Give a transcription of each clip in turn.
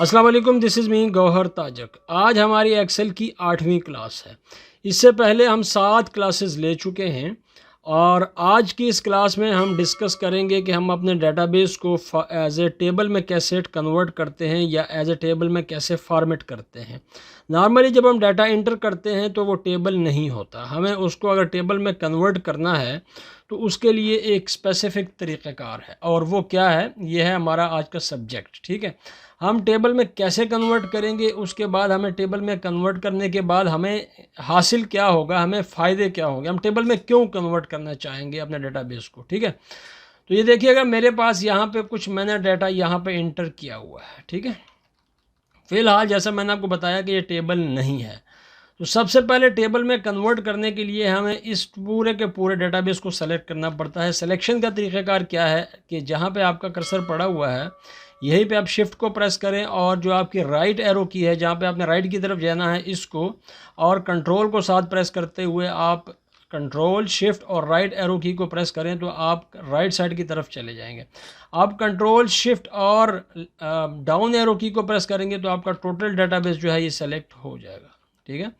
अस्सलाम वालेकुम, this is me Gauhar ताजक। आज हमारी एक्सेल की 8वीं क्लास है। इससे पहले हम 7 क्लासेस ले चुके हैं और आज की इस क्लास में हम डिस्कस करेंगे कि हम अपने डेटाबेस को एज ए टेबल में कैसे कन्वर्ट करते हैं या एज ए टेबल में कैसे फॉर्मेट करते हैं। नॉर्मली जब हम डाटा इंटर करते हैं तो वो टेबल नहीं होता, हमें उसको अगर टेबल में कन्वर्ट करना है तो उसके लिए एक स्पेसिफ़िक तरीक़ाकार है और वो क्या है, ये है हमारा आज का सब्जेक्ट। ठीक है, हम टेबल में कैसे कन्वर्ट करेंगे, उसके बाद हमें टेबल में कन्वर्ट करने के बाद हमें हासिल क्या होगा, हमें फ़ायदे क्या होंगे, हम टेबल में क्यों कन्वर्ट करना चाहेंगे अपने डेटाबेस को। ठीक है, तो ये देखिएगा मेरे पास यहाँ पे कुछ मैंने डाटा यहाँ पे इंटर किया हुआ है। ठीक है, फ़िलहाल जैसा मैंने आपको बताया कि ये टेबल नहीं है, तो सबसे पहले टेबल में कन्वर्ट करने के लिए हमें इस पूरे के पूरे डेटाबेस को सेलेक्ट करना पड़ता है। सिलेक्शन का तरीक़ाकार क्या है कि जहाँ पे आपका कर्सर पड़ा हुआ है यहीं पे आप शिफ्ट को प्रेस करें और जो आपकी राइट एरो की है, जहाँ पे आपने राइट की तरफ जाना है, इसको और कंट्रोल को साथ प्रेस करते हुए आप कंट्रोल शिफ्ट और राइट एरो की को प्रेस करें तो आप राइट साइड की तरफ चले जाएंगे। आप कंट्रोल शिफ्ट और डाउन एरो की को प्रेस करेंगे तो आपका टोटल डेटाबेस जो है ये सेलेक्ट हो जाएगा। ठीक है,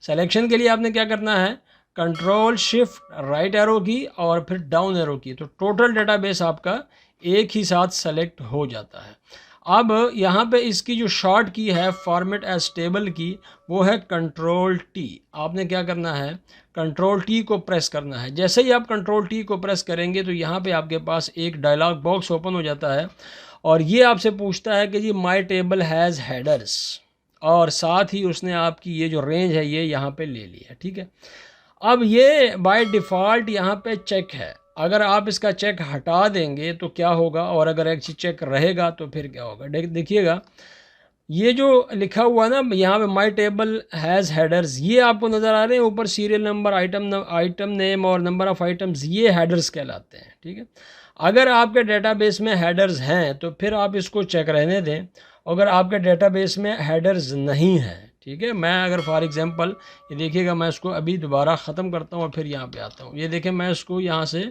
सिलेक्शन के लिए आपने क्या करना है, कंट्रोल शिफ्ट राइट एरो की और फिर डाउन एरो की, तो टोटल डेटाबेस आपका एक ही साथ सेलेक्ट हो जाता है। अब यहाँ पे इसकी जो शॉर्ट की है फॉर्मेट एज टेबल की, वो है कंट्रोल टी। आपने क्या करना है, कंट्रोल टी को प्रेस करना है। जैसे ही आप कंट्रोल टी को प्रेस करेंगे तो यहाँ पे आपके पास एक डायलॉग बॉक्स ओपन हो जाता है और ये आपसे पूछता है कि जी माई टेबल हैज़ हेडर्स, और साथ ही उसने आपकी ये जो रेंज है ये यहाँ पे ले ली है। ठीक है, अब ये बाय डिफ़ॉल्ट यहाँ पे चेक है, अगर आप इसका चेक हटा देंगे तो क्या होगा और अगर एक चेक रहेगा तो फिर क्या होगा। देखिएगा ये जो लिखा हुआ ना यहाँ पे माई टेबल हैज़ हेडर्स, ये आपको नज़र आ रहे हैं ऊपर, सीरियल नंबर, आइटम नेम और नंबर ऑफ़ आइटम्स, ये हेडर्स कहलाते हैं। ठीक है, अगर आपके डेटाबेस में हेडर्स हैं तो फिर आप इसको चेक रहने दें। अगर आपके डेटाबेस में हेडर्स नहीं है, ठीक है, मैं अगर फॉर एग्जांपल ये देखिएगा, मैं इसको अभी दोबारा ख़त्म करता हूँ और फिर यहाँ पे आता हूँ। ये देखें, मैं इसको यहाँ से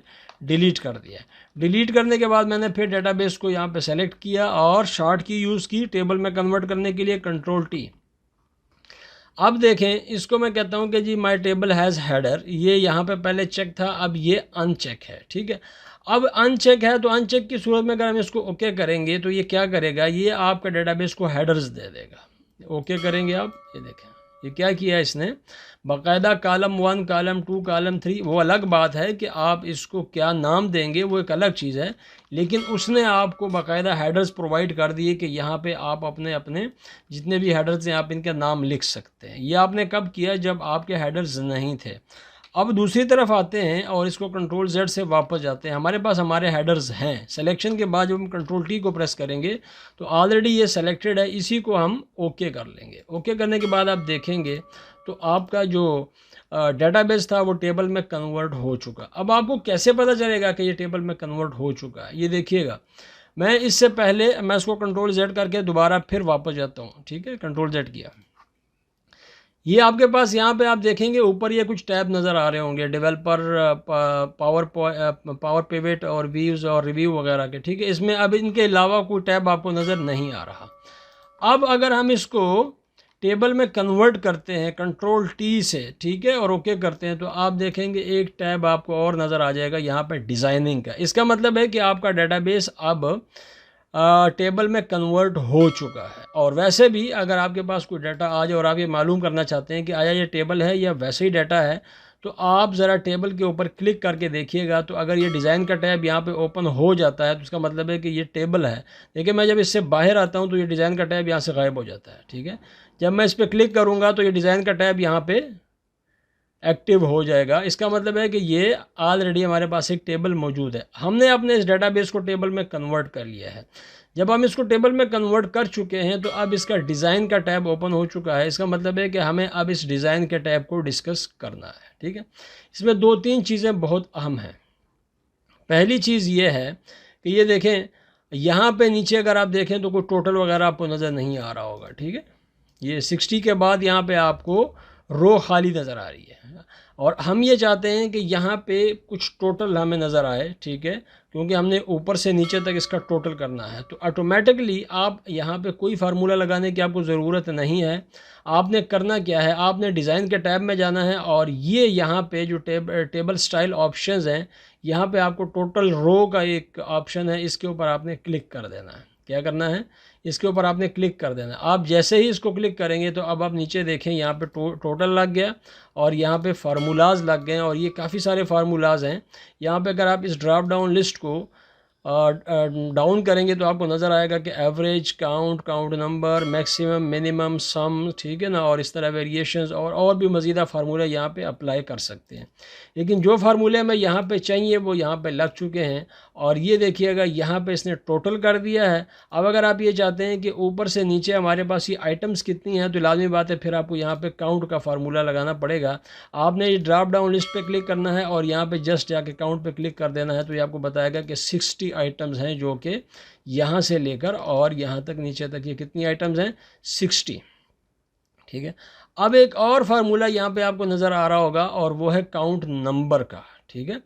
डिलीट कर दिया। डिलीट करने के बाद मैंने फिर डेटाबेस को यहाँ पे सेलेक्ट किया और शॉर्ट की यूज़ की टेबल में कन्वर्ट करने के लिए, कंट्रोल टी। अब देखें, इसको मैं कहता हूँ कि जी माई टेबल हैज़ हेडर, ये यहाँ पे पहले चेक था, अब ये अनचेक है। ठीक है, अब अनचेक है तो अनचेक की सूरत में अगर हम इसको ओके करेंगे तो ये क्या करेगा, ये आपका डेटाबेस को हेडर्स दे देगा। ओके करेंगे आप, ये देखें ये क्या किया इसने, बाकायदा कॉलम 1, कॉलम 2, कॉलम 3, वो अलग बात है कि आप इसको क्या नाम देंगे, वो एक अलग चीज़ है, लेकिन उसने आपको बाकायदा हेडर्स प्रोवाइड कर दिए कि यहाँ पे आप अपने अपने जितने भी हेडर्स हैं आप इनका नाम लिख सकते हैं। ये आपने कब किया, जब आपके हेडर्स नहीं थे। अब दूसरी तरफ आते हैं और इसको कंट्रोल जेड से वापस जाते हैं, हमारे पास हमारे हेडर्स हैं। सिलेक्शन के बाद जब हम कंट्रोल टी को प्रेस करेंगे तो ऑलरेडी ये सेलेक्टेड है, इसी को हम ओके कर लेंगे। ओके करने के बाद आप देखेंगे तो आपका जो डेटाबेस था वो टेबल में कन्वर्ट हो चुका। अब आपको कैसे पता चलेगा कि ये टेबल में कन्वर्ट हो चुका है, ये देखिएगा, मैं इससे पहले मैं इसको कंट्रोल जेड करके दोबारा फिर वापस जाता हूँ। ठीक है, कंट्रोल जेड किया, ये आपके पास यहाँ पे आप देखेंगे ऊपर ये कुछ टैब नज़र आ रहे होंगे, डेवलपर, पावर पिवट और व्यूज़ और रिव्यू वगैरह के। ठीक है, इसमें अब इनके अलावा कोई टैब आपको नज़र नहीं आ रहा। अब अगर हम इसको टेबल में कन्वर्ट करते हैं कंट्रोल टी से, ठीक है, और ओके करते हैं तो आप देखेंगे एक टैब आपको और नज़र आ जाएगा यहाँ पे डिज़ाइनिंग का। इसका मतलब है कि आपका डेटाबेस अब टेबल में कन्वर्ट हो चुका है। और वैसे भी अगर आपके पास कोई डाटा आ जाए और आप ये मालूम करना चाहते हैं कि आया ये टेबल है या वैसे ही डाटा है, तो आप ज़रा टेबल के ऊपर क्लिक करके देखिएगा, तो अगर ये डिज़ाइन का टैब यहाँ पे ओपन हो जाता है तो उसका मतलब है कि ये टेबल है। देखिए, मैं जब इससे बाहर आता हूँ तो ये डिज़ाइन का टैब यहाँ से गायब हो जाता है। ठीक है, जब मैं इस पर क्लिक करूँगा तो ये डिज़ाइन का टैब यहाँ पर एक्टिव हो जाएगा। इसका मतलब है कि ये ऑलरेडी हमारे पास एक टेबल मौजूद है, हमने अपने इस डेटाबेस को टेबल में कन्वर्ट कर लिया है। जब हम इसको टेबल में कन्वर्ट कर चुके हैं तो अब इसका डिज़ाइन का टैब ओपन हो चुका है। इसका मतलब है कि हमें अब इस डिज़ाइन के टैब को डिस्कस करना है। ठीक है, इसमें 2-3 चीज़ें बहुत अहम हैं। पहली चीज़ ये है कि ये देखें, यहाँ पे नीचे अगर आप देखें तो कोई टोटल वगैरह आपको नज़र नहीं आ रहा होगा। ठीक है, ये 60 के बाद यहाँ पे आपको रो खाली नज़र आ रही है। और हम ये चाहते हैं कि यहाँ पे कुछ टोटल हमें नज़र आए, ठीक है, क्योंकि हमने ऊपर से नीचे तक इसका टोटल करना है। तो ऑटोमेटिकली आप यहाँ पे कोई फार्मूला लगाने की आपको ज़रूरत नहीं है। आपने करना क्या है, आपने डिज़ाइन के टैब में जाना है और ये यहाँ पे जो टेबल स्टाइल ऑप्शंस हैं, यहाँ पे आपको टोटल रो का एक ऑप्शन है, इसके ऊपर आपने क्लिक कर देना है। क्या करना है, इसके ऊपर आपने क्लिक कर देना है। आप जैसे ही इसको क्लिक करेंगे तो अब आप नीचे देखें यहाँ पे टोटल लग गया और यहाँ पे फार्मूलाज लग गए और ये काफ़ी सारे फार्मूलाज हैं। यहाँ पे अगर आप इस ड्रॉप डाउन लिस्ट को डाउन करेंगे तो आपको नज़र आएगा कि average, count, count number, maximum, minimum, sum, ठीक है ना, और इस तरह वेरिएशंस और भी मज़ीदा फार्मूला यहाँ पे अप्लाई कर सकते हैं। लेकिन जो फार्मूले हमें यहाँ पे चाहिए वो यहाँ पे लग चुके हैं और ये देखिएगा यहाँ पे इसने टोटल कर दिया है। अब अगर आप ये चाहते हैं कि ऊपर से नीचे हमारे पास ये आइटम्स कितनी हैं, तो लाजमी बात है फिर आपको यहाँ पे काउंट का फार्मूला लगाना पड़ेगा। आपने ये ड्रॉप डाउन लिस्ट पे क्लिक करना है और यहाँ पे जस्ट जाके काउंट पे क्लिक कर देना है, तो ये आपको बताएगा कि 60 आइटम्स हैं, जो कि यहाँ से लेकर और यहाँ तक नीचे तक ये कितनी आइटम्स हैं, 60, ठीक है। अब एक और फार्मूला यहाँ पे आपको नज़र आ रहा होगा और वो है काउंट नंबर का, ठीक है।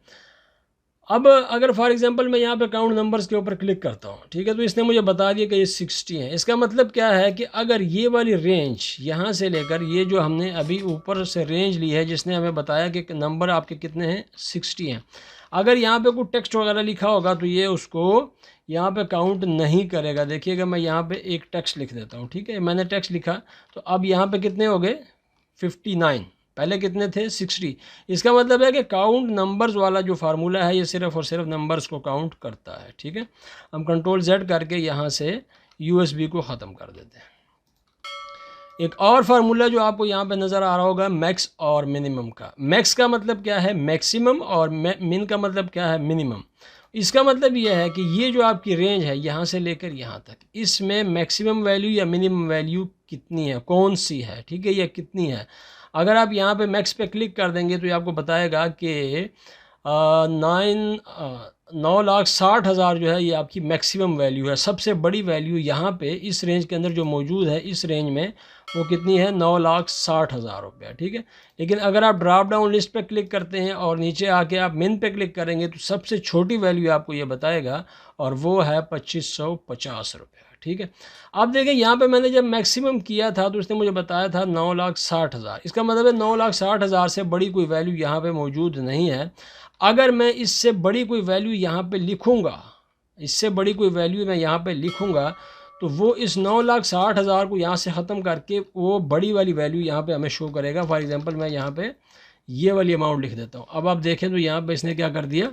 अब अगर फॉर एग्जांपल मैं यहाँ पे काउंट नंबर्स के ऊपर क्लिक करता हूँ, ठीक है, तो इसने मुझे बता दिया कि ये 60 हैं। इसका मतलब क्या है कि अगर ये वाली रेंज यहाँ से लेकर ये जो हमने अभी ऊपर से रेंज ली है जिसने हमें बताया कि नंबर आपके कितने हैं, 60 हैं, अगर यहाँ पे कोई टेक्स्ट वगैरह लिखा होगा तो ये उसको यहाँ पे काउंट नहीं करेगा। देखिएगा मैं यहाँ पे एक टेक्स्ट लिख देता हूँ, ठीक है, मैंने टेक्स्ट लिखा तो अब यहाँ पे कितने हो गए, 59, पहले कितने थे, 60। इसका मतलब है कि काउंट नंबर्स वाला जो फार्मूला है ये सिर्फ़ और सिर्फ नंबर्स को काउंट करता है, ठीक है। हम कंट्रोल Z करके यहाँ से USB को ख़त्म कर देते हैं। एक और फार्मूला जो आपको यहाँ पे नज़र आ रहा होगा मैक्स और मिनिमम का। मैक्स का मतलब क्या है, मैक्सिमम, और मिन का मतलब क्या है, मिनिमम। इसका मतलब यह है कि ये जो आपकी रेंज है यहाँ से लेकर यहाँ तक, इसमें मैक्सिमम वैल्यू या मिनिमम वैल्यू कितनी है, कौन सी है, ठीक है, या कितनी है। अगर आप यहाँ पे मैक्स पे क्लिक कर देंगे तो ये आपको बताएगा कि 9,60,000 जो है ये आपकी मैक्सिमम वैल्यू है। सबसे बड़ी वैल्यू यहाँ पे इस रेंज के अंदर जो मौजूद है, इस रेंज में वो कितनी है, 9,60,000 रुपया, ठीक है। लेकिन अगर आप ड्रॉप डाउन लिस्ट पे क्लिक करते हैं और नीचे आके आप मिन पे क्लिक करेंगे तो सबसे छोटी वैल्यू आपको ये बताएगा और वो है 2,550 रुपया, ठीक है। अब देखें यहाँ पे मैंने जब मैक्सिमम किया था तो उसने मुझे बताया था 9,60,000। इसका मतलब है 9,60,000 से बड़ी कोई वैल्यू यहाँ पे मौजूद नहीं है। अगर मैं इससे बड़ी कोई वैल्यू यहाँ पे लिखूँगा, इससे बड़ी कोई वैल्यू मैं यहाँ पे लिखूँगा तो वो इस 9,60,000 को यहाँ से ख़त्म करके वो बड़ी वाली वैल्यू यहाँ पे हमें शो करेगा। फॉर एग्जांपल मैं यहाँ पे ये वाली अमाउंट लिख देता हूँ। अब आप देखें तो यहाँ पे इसने क्या कर दिया,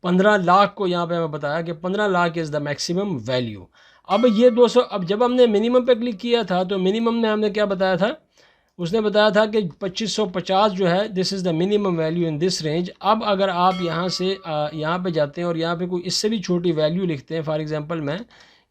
15 लाख को यहाँ पे हमें बताया कि 15 lakh is the maximum value. अब ये 200, अब जब हमने मिनिमम पे क्लिक किया था तो मिनिमम में हमने क्या बताया था, उसने बताया था कि 2550 जो है this is the minimum value in this range. अब अगर आप यहाँ से यहाँ पे जाते हैं और यहाँ पे कोई इससे भी छोटी वैल्यू लिखते हैं, फॉर एग्जांपल मैं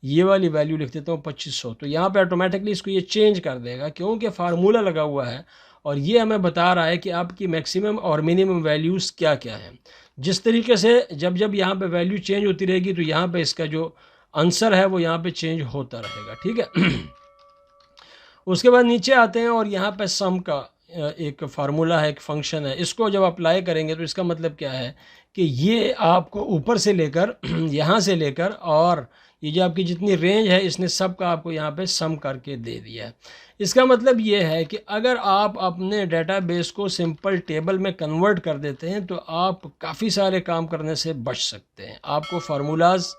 ये वाली वैल्यू लिख देता हूँ 2500, तो यहाँ पे ऑटोमेटिकली इसको ये चेंज कर देगा क्योंकि फार्मूला लगा हुआ है और ये हमें बता रहा है कि आपकी मैक्सिमम और मिनिमम वैल्यूज़ क्या क्या हैं। जिस तरीके से जब जब यहाँ पे वैल्यू चेंज होती रहेगी तो यहाँ पे इसका जो आंसर है वो यहाँ पे चेंज होता रहेगा, ठीक है। उसके बाद नीचे आते हैं और यहाँ पे सम का एक फार्मूला है, एक फंक्शन है। इसको जब अप्लाई करेंगे तो इसका मतलब क्या है कि ये आपको ऊपर से लेकर यहाँ से लेकर और ये जो आपकी जितनी रेंज है इसने सब का आपको यहाँ पे सम करके दे दिया है। इसका मतलब ये है कि अगर आप अपने डेटाबेस को सिंपल टेबल में कन्वर्ट कर देते हैं तो आप काफ़ी सारे काम करने से बच सकते हैं। आपको फार्मूलाज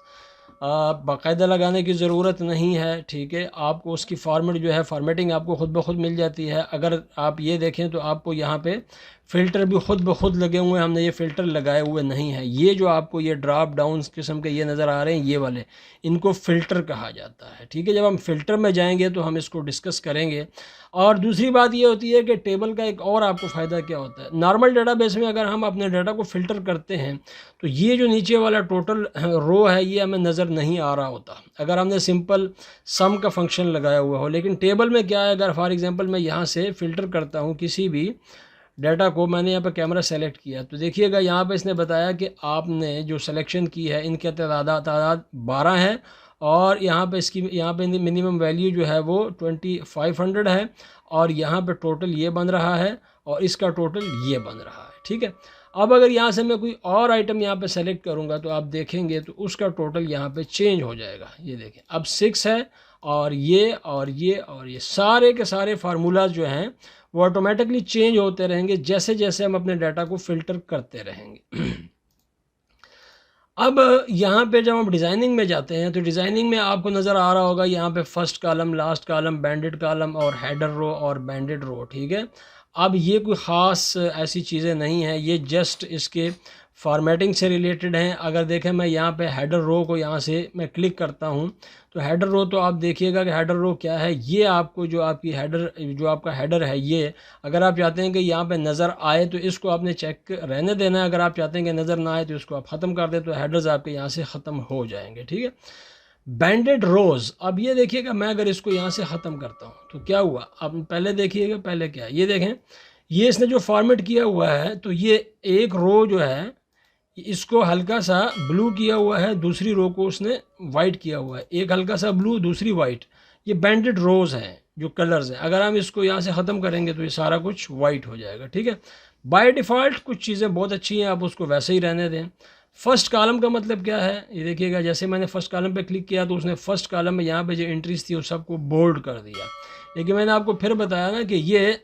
बाकायदा लगाने की ज़रूरत नहीं है, ठीक है। आपको उसकी फॉर्मेट जो है, फॉर्मेटिंग आपको ख़ुद ब खुद मिल जाती है। अगर आप ये देखें तो आपको यहाँ पे फ़िल्टर भी ख़ुद ब खुद लगे हुए हैं, हमने ये फ़िल्टर लगाए हुए नहीं हैं। ये जो आपको ये ड्रॉप डाउन किस्म के ये नज़र आ रहे हैं, ये वाले, इनको फ़िल्टर कहा जाता है, ठीक है। जब हम फ़िल्टर में जाएंगे तो हम इसको डिस्कस करेंगे। और दूसरी बात ये होती है कि टेबल का एक और आपको फ़ायदा क्या होता है, नॉर्मल डेटाबेस में अगर हम अपने डाटा को फ़िल्टर करते हैं तो ये जो नीचे वाला टोटल रो है ये हमें नज़र नहीं आ रहा होता अगर हमने सिंपल सम का फंक्शन लगाया हुआ हो। लेकिन टेबल में क्या है, अगर फॉर एग्जांपल मैं यहाँ से फ़िल्टर करता हूँ किसी भी डाटा को, मैंने यहाँ पर कैमरा सेलेक्ट किया तो देखिएगा यहाँ पे इसने बताया कि आपने जो सिलेक्शन की है इनके तादाद 12 है और यहाँ पे इसकी यहाँ पे मिनिमम वैल्यू जो है वो 2500 है, और यहाँ पे टोटल ये बन रहा है और इसका टोटल ये बन रहा है। ठीक है, अब अगर यहाँ से मैं कोई और आइटम यहाँ पे सेलेक्ट करूँगा तो आप देखेंगे तो उसका टोटल यहाँ पे चेंज हो जाएगा। ये देखें अब 6 है, और ये और ये और ये सारे के सारे फार्मूलाज जो हैं वो ऑटोमेटिकली चेंज होते रहेंगे जैसे जैसे हम अपने डाटा को फ़िल्टर करते रहेंगे। अब यहाँ पे जब हम डिज़ाइनिंग में जाते हैं तो डिज़ाइनिंग में आपको नज़र आ रहा होगा यहाँ पे first column, last column, banded column और हेडर रो और बैंडेड रो। ठीक है, अब ये कोई ख़ास ऐसी चीज़ें नहीं हैं, ये जस्ट इसके फॉर्मेटिंग से रिलेटेड हैं। अगर देखें मैं यहाँ पे हेडर रो को यहाँ से मैं क्लिक करता हूँ तो हेडर रो, तो आप देखिएगा कि हेडर रो क्या है। ये आपको जो आपका हेडर है, ये अगर आप चाहते हैं कि यहाँ पे नज़र आए तो इसको आपने चेक रहने देना है। अगर आप चाहते हैं कि नज़र ना आए तो इसको आप ख़त्म कर दें, तो हेडर्स आपके यहाँ से ख़त्म हो जाएंगे। ठीक है, बैंडेड रोज़, अब ये देखिएगा मैं अगर इसको यहाँ से ख़त्म करता हूँ तो क्या हुआ, अब पहले देखिएगा पहले क्या है। ये देखें, ये इसने जो फॉर्मेट किया हुआ है तो ये एक रो जो है इसको हल्का सा ब्लू किया हुआ है, दूसरी रो को उसने वाइट किया हुआ है, एक हल्का सा ब्लू दूसरी वाइट। ये बैंडेड रोज़ हैं जो कलर्स हैं। अगर हम इसको यहाँ से ख़त्म करेंगे तो ये सारा कुछ वाइट हो जाएगा। ठीक है, बाय डिफ़ॉल्ट कुछ चीज़ें बहुत अच्छी हैं, आप उसको वैसे ही रहने दें। फर्स्ट कॉलम का मतलब क्या है, ये देखिएगा जैसे मैंने फ़र्स्ट कॉलम पे क्लिक किया तो उसने फर्स्ट कॉलम में यहाँ पे जो एंट्रीज थी वो सबको बोल्ड कर दिया। लेकिन मैंने आपको फिर बताया ना कि ये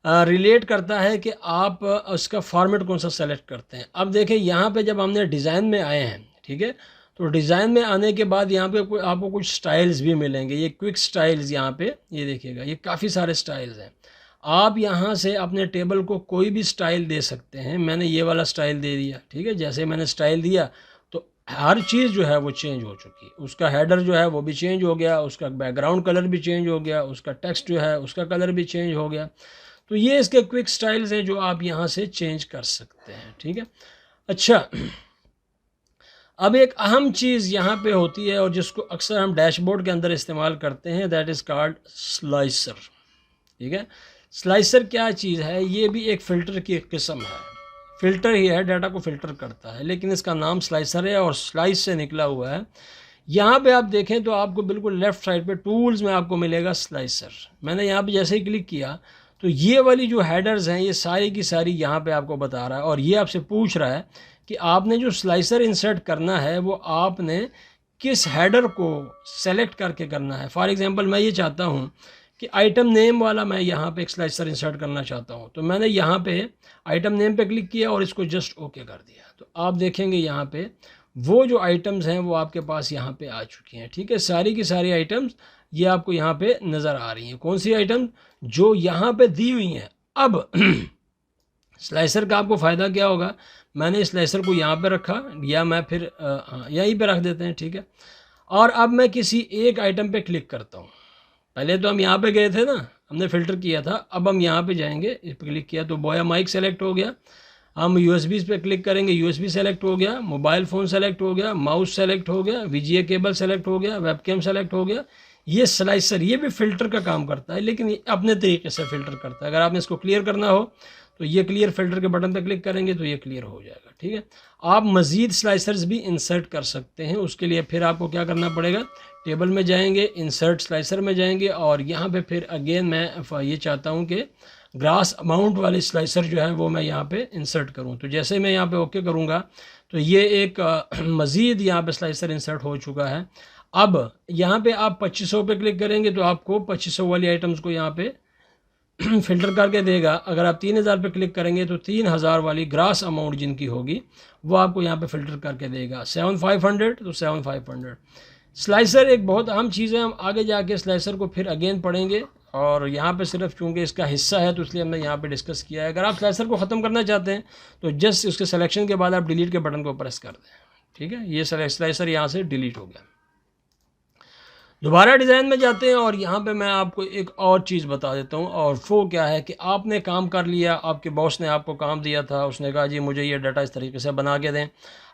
रिलेट करता है कि आप उसका फॉर्मेट कौन सा सेलेक्ट करते हैं। अब देखें यहाँ पे जब हमने डिज़ाइन में आए हैं, ठीक है, तो डिज़ाइन में आने के बाद यहाँ पे आपको कुछ स्टाइल्स भी मिलेंगे। ये क्विक स्टाइल्स यहाँ पे ये देखिएगा, ये काफ़ी सारे स्टाइल्स हैं। आप यहाँ से अपने टेबल को कोई भी स्टाइल दे सकते हैं। मैंने ये वाला स्टाइल दे दिया। ठीक है, जैसे मैंने स्टाइल दिया तो हर चीज़ जो है वो चेंज हो चुकी। उसका हेडर जो है वो भी चेंज हो गया, उसका बैकग्राउंड कलर भी चेंज हो गया, उसका टेक्स्ट जो है उसका कलर भी चेंज हो गया। तो ये इसके क्विक स्टाइल्स हैं जो आप यहाँ से चेंज कर सकते हैं। ठीक है, अच्छा, अब एक अहम चीज़ यहाँ पे होती है और जिसको अक्सर हम डैशबोर्ड के अंदर इस्तेमाल करते हैं, दैट इज़ कॉल्ड स्लाइसर। ठीक है, स्लाइसर क्या चीज़ है, ये भी एक फ़िल्टर की किस्म है। फ़िल्टर ही है, डाटा को फ़िल्टर करता है, लेकिन इसका नाम स्लाइसर है और स्लाइस से निकला हुआ है। यहाँ पे आप देखें तो आपको बिल्कुल लेफ़्ट साइड पे टूल्स में आपको मिलेगा स्लाइसर। मैंने यहाँ पे जैसे ही क्लिक किया तो ये वाली जो हेडर्स हैं ये सारी की सारी यहाँ पे आपको बता रहा है, और ये आपसे पूछ रहा है कि आपने जो स्लाइसर इंसर्ट करना है वो आपने किस हेडर को सेलेक्ट करके करना है। फॉर एग्जांपल मैं ये चाहता हूँ कि आइटम नेम वाला मैं यहाँ पे एक स्लाइसर इंसर्ट करना चाहता हूँ, तो मैंने यहाँ पे आइटम नेम पे क्लिक किया और इसको जस्ट ओके कर दिया। तो आप देखेंगे यहाँ पे वो जो आइटम्स हैं वो आपके पास यहाँ पे आ चुकी हैं। ठीक है, सारी की सारी आइटम्स ये आपको यहाँ पे नज़र आ रही हैं। कौन सी आइटम, जो यहाँ पे दी हुई हैं। अब स्लाइसर का आपको फ़ायदा क्या होगा, मैंने स्लाइसर को यहाँ पे रखा, या मैं फिर हाँ यहीं पे रख देते हैं। ठीक है, और अब मैं किसी एक आइटम पे क्लिक करता हूँ। पहले तो हम यहाँ पे गए थे ना, हमने फ़िल्टर किया था, अब हम यहाँ पे जाएंगे, इस पर क्लिक किया तो बोया माइक सेलेक्ट हो गया। हम USB पे क्लिक करेंगे, USB सेलेक्ट हो गया, मोबाइल फ़ोन सेलेक्ट हो गया, माउस सेलेक्ट हो गया, VGA केबल सेलेक्ट हो गया, वेबकैम सेलेक्ट हो गया। ये स्लाइसर ये भी फ़िल्टर का काम करता है, लेकिन ये अपने तरीके से फ़िल्टर करता है। अगर आपने इसको क्लियर करना हो तो ये क्लियर फ़िल्टर के बटन पर क्लिक करेंगे तो ये क्लियर हो जाएगा। ठीक है, आप मज़ीद स्लाइसर्स भी इंसर्ट कर सकते हैं। उसके लिए फिर आपको क्या करना पड़ेगा, टेबल में जाएंगे, इंसर्ट स्लाइसर में जाएंगे, और यहाँ पे फिर अगेन मैं ये चाहता हूँ कि ग्रास अमाउंट वाली स्लाइसर जो है वो मैं यहाँ पे इंसर्ट करूँ। तो जैसे मैं यहाँ पे ओके करूँगा तो ये एक मज़ीद यहाँ पे स्लाइसर इंसर्ट हो चुका है। अब यहाँ पे आप 2500 पे क्लिक करेंगे तो आपको 2500 वाली आइटम्स को यहाँ पे फ़िल्टर करके देगा। अगर आप 3000 पे क्लिक करेंगे तो 3000 वाली ग्रास अमाउंट जिनकी होगी वो आपको यहाँ पे फ़िल्टर करके देगा। 7500 तो 7500। स्लाइसर एक बहुत अहम चीज़ है, हम आगे जाके स्लाइसर को फिर अगेन पढ़ेंगे, और यहाँ पे सिर्फ चूँकि इसका हिस्सा है तो इसलिए हमने यहाँ पे डिस्कस किया है। अगर आप स्लाइसर को ख़त्म करना चाहते हैं तो जस्ट उसके सिलेक्शन के बाद आप डिलीट के बटन को प्रेस कर दें। ठीक है, ये स्लाइसर यहाँ से डिलीट हो गया। दोबारा डिज़ाइन में जाते हैं और यहाँ पे मैं आपको एक और चीज़ बता देता हूँ, और वो क्या है कि आपने काम कर लिया, आपके बॉस ने आपको काम दिया था, उसने कहा जी मुझे ये डाटा इस तरीके से बना के दें।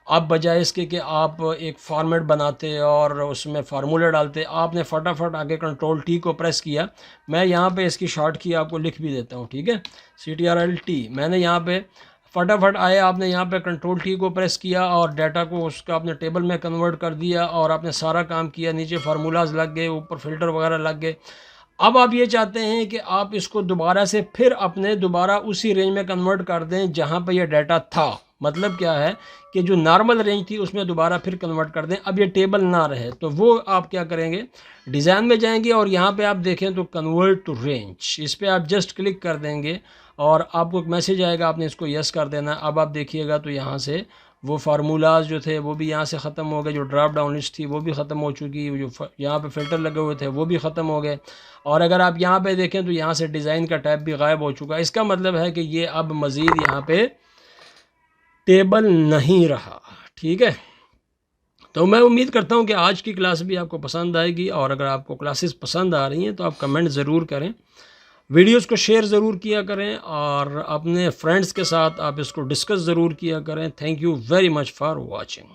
आप बजाय इसके कि आप एक फॉर्मेट बनाते और उसमें फार्मूला डालते, आपने फटाफट आगे Ctrl+T को प्रेस किया। मैं यहाँ पे इसकी शॉर्ट की आपको लिख भी देता हूँ। ठीक है, CTRL+T, मैंने यहाँ पे फटाफट आए, आपने यहाँ पे कंट्रोल की को प्रेस किया और डाटा को उसका आपने टेबल में कन्वर्ट कर दिया और आपने सारा काम किया, नीचे फार्मूलाज लग गए, ऊपर फ़िल्टर वगैरह लग गए। अब आप ये चाहते हैं कि आप इसको दोबारा से फिर अपने दोबारा उसी रेंज में कन्वर्ट कर दें जहाँ पे ये डाटा था। मतलब क्या है कि जो नॉर्मल रेंज थी उसमें दोबारा फिर कन्वर्ट कर दें, अब ये टेबल ना रहे। तो वो आप क्या करेंगे, डिज़ाइन में जाएंगे और यहाँ पे आप देखें तो कन्वर्ट टू रेंज, इस पर आप जस्ट क्लिक कर देंगे और आपको एक मैसेज आएगा, आपने इसको यस कर देना। अब आप देखिएगा तो यहाँ से वो फार्मूलाज जो थे वो भी यहाँ से ख़त्म हो गए, जो ड्रॉप डाउन लिस्ट थी वो भी ख़त्म हो चुकी, जो यहाँ पे फ़िल्टर लगे हुए थे वो भी ख़त्म हो गए। और अगर आप यहाँ पे देखें तो यहाँ से डिज़ाइन का टैब भी गायब हो चुका है। इसका मतलब है कि ये अब मज़ीद यहाँ पे टेबल नहीं रहा। ठीक है, तो मैं उम्मीद करता हूँ कि आज की क्लास भी आपको पसंद आएगी, और अगर आपको क्लासेस पसंद आ रही हैं तो आप कमेंट ज़रूर करें, वीडियोस को शेयर ज़रूर किया करें और अपने फ्रेंड्स के साथ आप इसको डिस्कस ज़रूर किया करें। Thank you very much for watching.